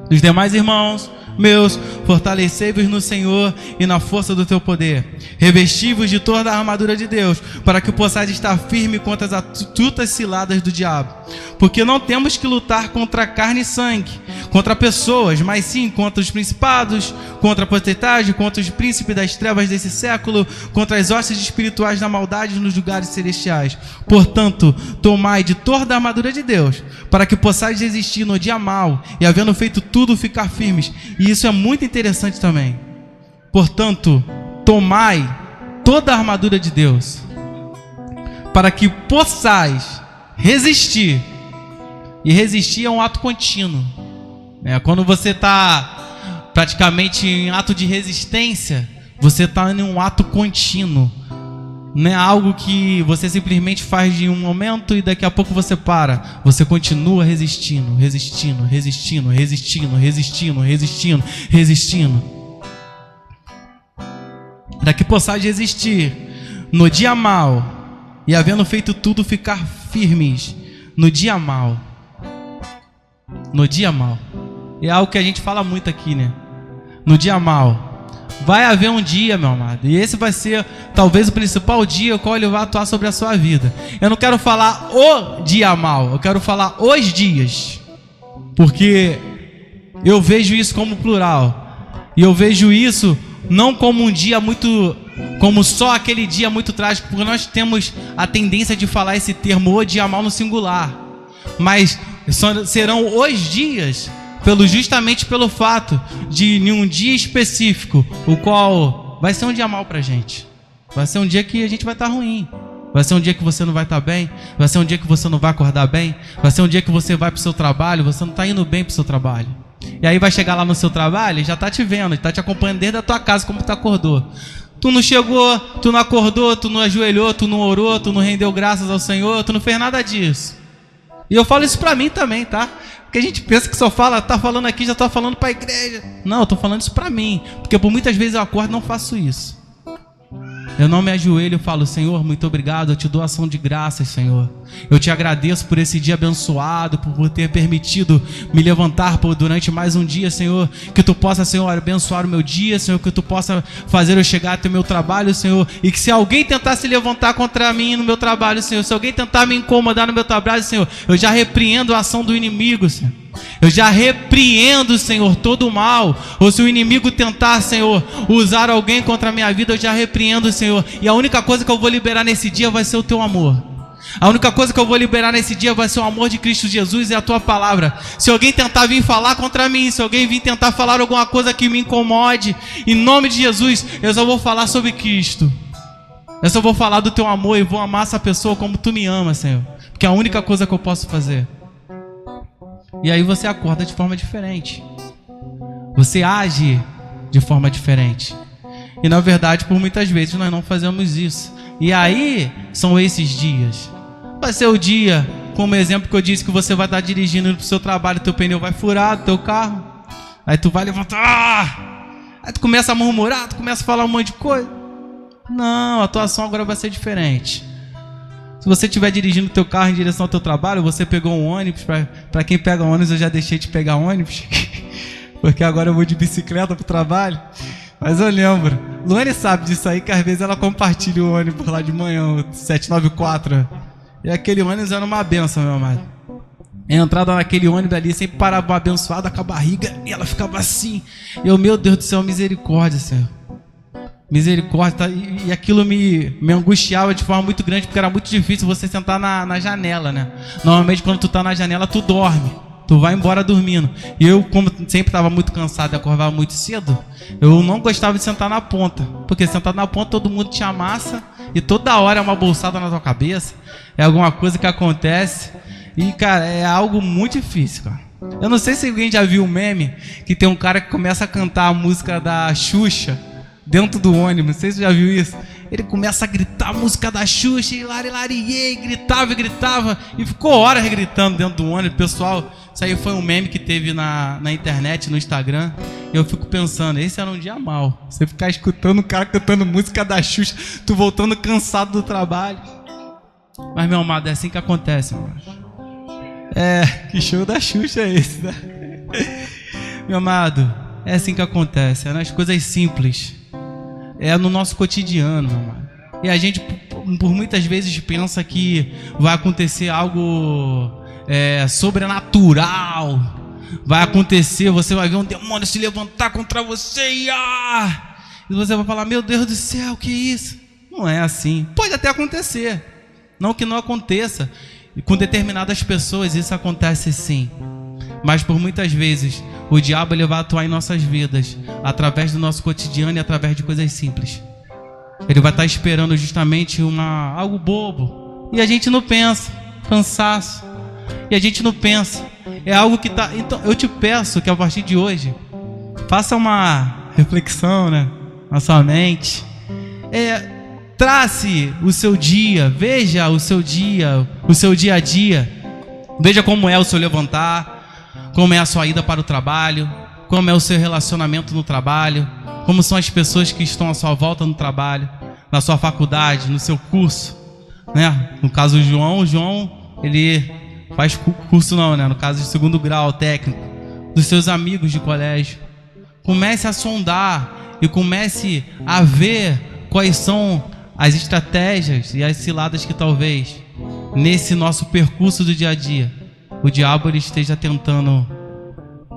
Os demais irmãos meus, fortalecei-vos no Senhor e na força do teu poder. Revesti-vos de toda a armadura de Deus, para que possais estar firme contra as astutas ciladas do diabo. Porque não temos que lutar contra carne e sangue, contra pessoas, mas sim contra os principados, contra a potestade, contra os príncipes das trevas desse século, contra as hostes espirituais da maldade nos lugares celestiais. Portanto, tomai de toda a armadura de Deus, para que possais resistir no dia mau, e havendo feito tudo, ficar firmes. E isso é muito interessante também. Portanto, tomai toda a armadura de Deus, para que possais resistir. E resistir é um ato contínuo. Quando você está praticamente em ato de resistência, você está em um ato contínuo. Não é algo que você simplesmente faz de um momento e daqui a pouco você para. Você continua resistindo, resistindo, resistindo, resistindo, resistindo, resistindo, resistindo. Para que possais resistir no dia mau, e havendo feito tudo, ficar firmes no dia mau. No dia mau. É algo que a gente fala muito aqui, né? No dia mau. Vai haver um dia, meu amado, e esse vai ser talvez o principal dia o qual ele vai atuar sobre a sua vida. Eu não quero falar o dia mau, eu quero falar os dias, porque eu vejo isso como plural, e eu vejo isso não como um dia muito, como só aquele dia muito trágico, porque nós temos a tendência de falar esse termo o dia mau no singular, mas serão os dias, justamente pelo fato de em um dia específico, o qual vai ser um dia mau pra gente. Vai ser um dia que a gente vai estar ruim. Vai ser um dia que você não vai estar bem. Vai ser um dia que você não vai acordar bem. Vai ser um dia que você vai pro seu trabalho, você não está indo bem pro seu trabalho. E aí vai chegar lá no seu trabalho e já está te vendo, está te acompanhando desde a tua casa como tu acordou. Tu não chegou, tu não acordou, tu não ajoelhou, tu não orou, tu não rendeu graças ao Senhor, tu não fez nada disso. E eu falo isso pra mim também, tá? Porque a gente pensa que só tá falando aqui, já tá falando pra igreja. Não, eu tô falando isso pra mim. Porque por muitas vezes eu acordo e não faço isso. Eu não me ajoelho e falo: Senhor, muito obrigado, eu te dou ação de graças, Senhor. Eu te agradeço por esse dia abençoado, por ter permitido me levantar durante mais um dia, Senhor. Que tu possa, Senhor, abençoar o meu dia, Senhor. Que tu possa fazer eu chegar até o meu trabalho, Senhor. E que se alguém tentar se levantar contra mim no meu trabalho, Senhor, se alguém tentar me incomodar no meu trabalho, Senhor, eu já repreendo a ação do inimigo, Senhor. Eu já repreendo, Senhor, todo o mal. Ou se o inimigo tentar, Senhor, usar alguém contra a minha vida, eu já repreendo, Senhor. E a única coisa que eu vou liberar nesse dia vai ser o teu amor. A única coisa que eu vou liberar nesse dia vai ser o amor de Cristo Jesus e a tua palavra. Se alguém tentar vir falar contra mim, se alguém vir tentar falar alguma coisa que me incomode, em nome de Jesus, eu só vou falar sobre Cristo. Eu só vou falar do teu amor e vou amar essa pessoa como tu me amas, Senhor. Porque é a única coisa que eu posso fazer. E aí você acorda de forma diferente. Você age de forma diferente. E na verdade, por muitas vezes, nós não fazemos isso. E aí, são esses dias. Vai ser o dia, como exemplo que eu disse, que você vai estar dirigindo para o seu trabalho, teu pneu vai furar do teu carro. Aí tu vai levantar. Aí tu começa a murmurar, tu começa a falar um monte de coisa. Não, a tua ação agora vai ser diferente. Se você estiver dirigindo o teu carro em direção ao teu trabalho, você pegou um ônibus, para quem pega ônibus, eu já deixei de pegar ônibus, porque agora eu vou de bicicleta para o trabalho, mas eu lembro, Luane sabe disso aí, que às vezes ela compartilha o ônibus lá de manhã, o 794, e aquele ônibus era uma benção, meu amado. A entrada naquele ônibus ali, sempre parava abençoada com a barriga, e ela ficava assim, meu Deus do céu, misericórdia, Senhor. Misericórdia, e aquilo me angustiava de forma muito grande, porque era muito difícil você sentar na janela, né? Normalmente quando tu tá na janela, tu dorme, tu vai embora dormindo. E eu, como sempre estava muito cansado e acordava muito cedo, eu não gostava de sentar na ponta, porque sentado na ponta todo mundo te amassa e toda hora é uma bolsada na tua cabeça, é alguma coisa que acontece, e cara, é algo muito difícil, cara. Eu não sei se alguém já viu o meme, que tem um cara que começa a cantar a música da Xuxa dentro do ônibus, não sei se você já viu isso. Ele começa a gritar a música da Xuxa, e lari, gritava, e ficou horas gritando dentro do ônibus. Pessoal, isso aí foi um meme que teve na internet, no Instagram, e eu fico pensando, esse era um dia mau, você ficar escutando o cara cantando música da Xuxa, tu voltando cansado do trabalho. Mas, meu amado, é assim que acontece, meu amado. Que show da Xuxa é esse, né? Meu amado, é assim que acontece, é nas coisas simples, é no nosso cotidiano, meu amado. E a gente, por muitas vezes, pensa que vai acontecer algo sobrenatural, vai acontecer, você vai ver um demônio se levantar contra você e você vai falar, meu Deus do céu, que isso? Não é assim, pode até acontecer, não que não aconteça. E com determinadas pessoas isso acontece sim. Mas por muitas vezes o diabo ele vai atuar em nossas vidas através do nosso cotidiano e através de coisas simples. Ele vai estar esperando justamente algo bobo. E a gente não pensa, cansaço. E a gente não pensa. É algo que está... Então eu te peço que a partir de hoje faça uma reflexão, né, na sua mente. Trace o seu dia, veja o seu dia a dia. Veja como é o seu levantar, como é a sua ida para o trabalho, como é o seu relacionamento no trabalho, como são as pessoas que estão à sua volta no trabalho, na sua faculdade, no seu curso, né? No caso do João, ele faz curso não, né? No caso de 2º grau técnico, dos seus amigos de colégio. Comece a sondar e comece a ver quais são as estratégias e as ciladas que talvez nesse nosso percurso do dia a dia o diabo ele esteja tentando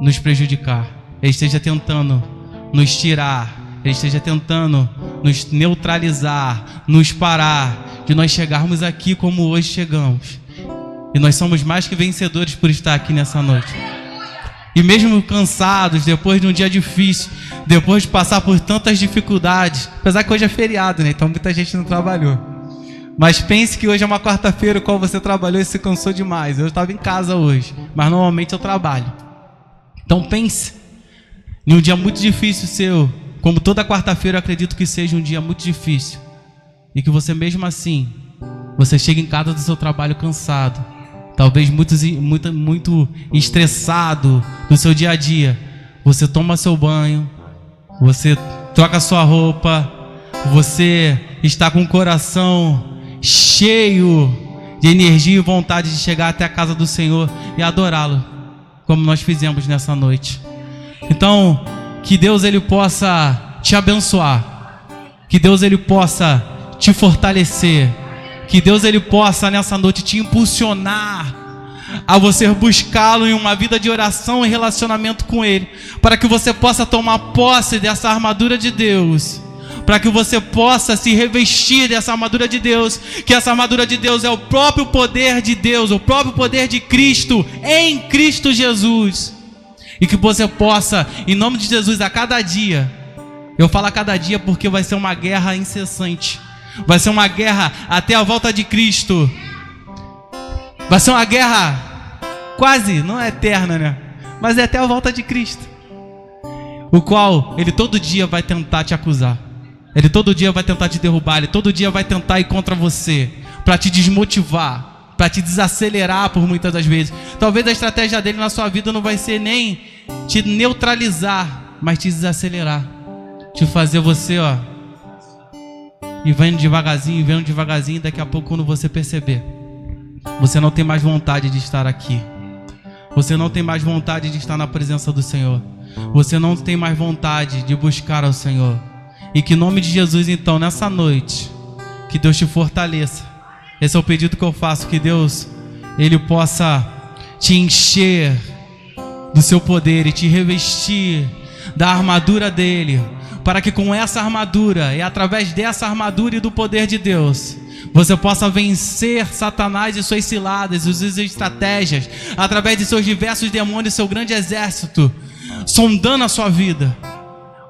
nos prejudicar, ele esteja tentando nos tirar, ele esteja tentando nos neutralizar, nos parar de nós chegarmos aqui como hoje chegamos. E nós somos mais que vencedores por estar aqui nessa noite. E mesmo cansados, depois de um dia difícil, depois de passar por tantas dificuldades, apesar que hoje é feriado, né? Então muita gente não trabalhou. Mas pense que hoje é uma quarta-feira, qual você trabalhou e se cansou demais. Eu estava em casa hoje, mas normalmente eu trabalho. Então pense em um dia muito difícil seu, como toda quarta-feira eu acredito que seja um dia muito difícil. E que você mesmo assim, você chega em casa do seu trabalho cansado, talvez muito estressado do seu dia a dia. Você toma seu banho, você troca sua roupa, você está com o coração cheio de energia e vontade de chegar até a casa do Senhor e adorá-lo, como nós fizemos nessa noite. Então, que Deus ele possa te abençoar, que Deus ele possa te fortalecer, que Deus ele possa nessa noite te impulsionar a você buscá-lo em uma vida de oração e relacionamento com Ele, para que você possa tomar posse dessa armadura de Deus, para que você possa se revestir dessa armadura de Deus, que essa armadura de Deus é o próprio poder de Deus, o próprio poder de Cristo, em Cristo Jesus, e que você possa, em nome de Jesus, a cada dia, eu falo a cada dia porque vai ser uma guerra incessante, vai ser uma guerra até a volta de Cristo, vai ser uma guerra quase, não é eterna, né? Mas é até a volta de Cristo, o qual Ele todo dia vai tentar te acusar, Ele todo dia vai tentar te derrubar, Ele todo dia vai tentar ir contra você, para te desmotivar, para te desacelerar por muitas das vezes. Talvez a estratégia dele na sua vida não vai ser nem te neutralizar, mas te desacelerar, te fazer você, e vendo devagarzinho, daqui a pouco quando você perceber, você não tem mais vontade de estar aqui, você não tem mais vontade de estar na presença do Senhor, você não tem mais vontade de buscar ao Senhor. E que em nome de Jesus, então, nessa noite, que Deus te fortaleça. Esse é o pedido que eu faço, que Deus Ele possa te encher do seu poder e te revestir da armadura dele, para que com essa armadura e através dessa armadura e do poder de Deus, você possa vencer Satanás e suas ciladas e suas estratégias, através de seus diversos demônios e seu grande exército, sondando a sua vida,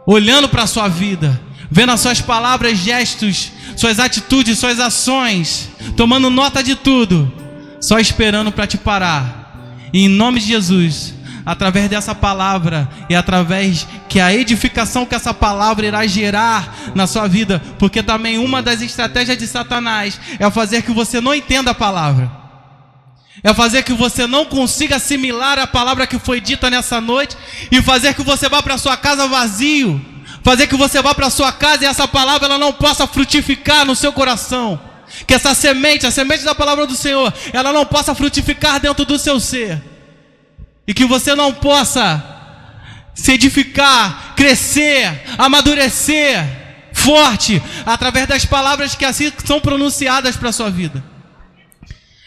olhando para a sua vida, vendo as suas palavras, gestos, suas atitudes, suas ações, tomando nota de tudo, só esperando para te parar. E em nome de Jesus, através dessa palavra e através que a edificação que essa palavra irá gerar na sua vida, porque também uma das estratégias de Satanás é fazer que você não entenda a palavra, é fazer que você não consiga assimilar a palavra que foi dita nessa noite e fazer que você vá para sua casa vazio, fazer que você vá para sua casa e essa palavra ela não possa frutificar no seu coração, que essa semente, a semente da palavra do Senhor, ela não possa frutificar dentro do seu ser, e que você não possa se edificar, crescer, amadurecer, forte, através das palavras que assim são pronunciadas para a sua vida.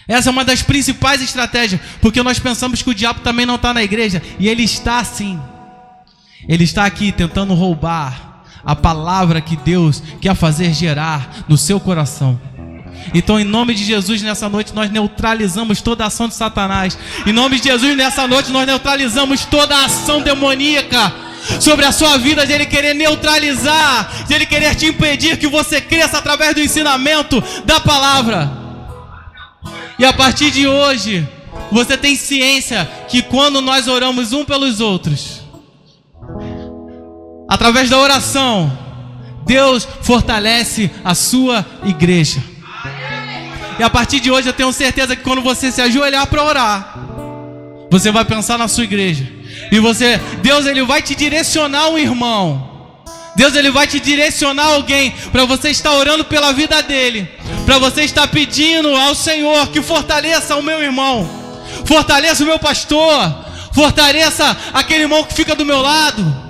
Essa é uma das principais estratégias, porque nós pensamos que o diabo também não está na igreja, e ele está sim. Ele está aqui tentando roubar a palavra que Deus quer fazer gerar no seu coração. Então, em nome de Jesus, nessa noite nós neutralizamos toda a ação de Satanás. Em nome de Jesus, nessa noite nós neutralizamos toda a ação demoníaca sobre a sua vida, de ele querer neutralizar, de ele querer te impedir que você cresça através do ensinamento da palavra. E a partir de hoje, você tem ciência que quando nós oramos um pelos outros, através da oração, Deus fortalece a sua igreja. E a partir de hoje eu tenho certeza que quando você se ajoelhar para orar, você vai pensar na sua igreja. E Deus ele vai te direcionar um irmão. Deus ele vai te direcionar alguém para você estar orando pela vida dele, para você estar pedindo ao Senhor que fortaleça o meu irmão, fortaleça o meu pastor, fortaleça aquele irmão que fica do meu lado.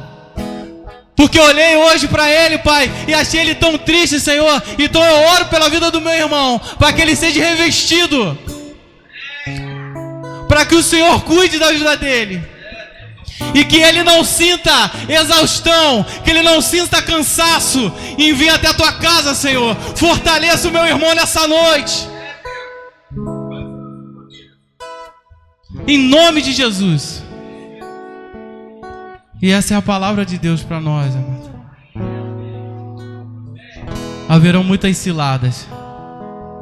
Porque eu olhei hoje para ele, Pai, e achei ele tão triste, Senhor. Então eu oro pela vida do meu irmão, para que ele seja revestido, para que o Senhor cuide da vida dele, e que ele não sinta exaustão, que ele não sinta cansaço em vir até a tua casa, Senhor. Fortaleça o meu irmão nessa noite, em nome de Jesus. E essa é a palavra de Deus para nós, amado. Haverão muitas ciladas,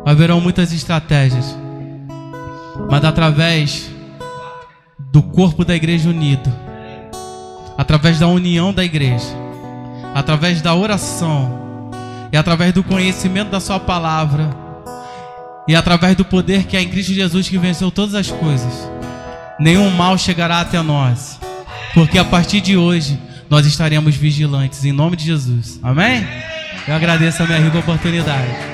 haverão muitas estratégias, mas através do corpo da igreja unido, através da união da igreja, através da oração e através do conhecimento da sua palavra e através do poder que há em Cristo Jesus, que venceu todas as coisas, nenhum mal chegará até nós. Porque a partir de hoje nós estaremos vigilantes, em nome de Jesus. Amém? Eu agradeço a minha rica oportunidade.